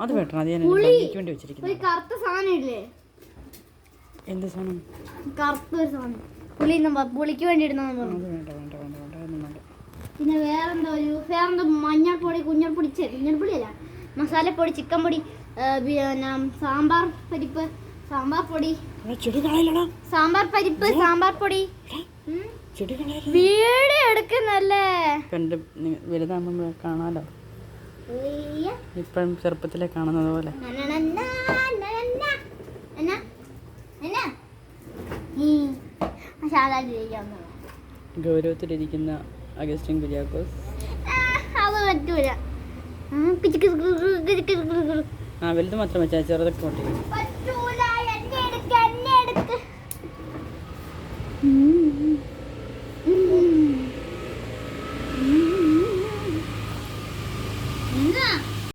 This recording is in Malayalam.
അത് വേണ്ട, അത് ഞാൻ ഭംഗിക്ക് വേണ്ടി വെച്ചിരിക്കുന്നു. ഒരു കറുത്ത സാധനം ഇല്ലേ? എന്ത് സാധനം? കറുത്ത ഒരു സാധനം പുളിക്ക് വേണ്ടി ഇടുന്ന. അത് വേണ്ട വേണ്ട വേണ്ട വേണ്ട, അതൊന്നും വേണ്ട. പിന്നെ വേറെന്തോ മഞ്ഞൾപ്പൊടി, കുഞ്ഞൾപ്പൊടി അല്ല, മസാലപ്പൊടി, ചിക്കൻ പൊടി, പിന്നെ സാമ്പാർ പരിപ്പ്, സാമ്പാർ പൊടി, സാമ്പാർ പരിപ്പ്, സാമ്പാർ പൊടി. വീഡിയോ എടുക്കുന്നല്ലേ? കണ്ട് വലുതാകുമ്പോ കാണാലോ. ഇപ്പം ചെറുപ്പത്തിലെ കാണുന്നത് പോലെ. ഗൗരവത്തിലിരിക്കുന്ന അഗസ്റ്റിൻ കുര്യാക്കോസ്. അത് പറ്റൂല. വലുത് മാത്രം വെച്ചാൽ ചെറുതൊക്കെ കൊണ്ടിരിക്കും.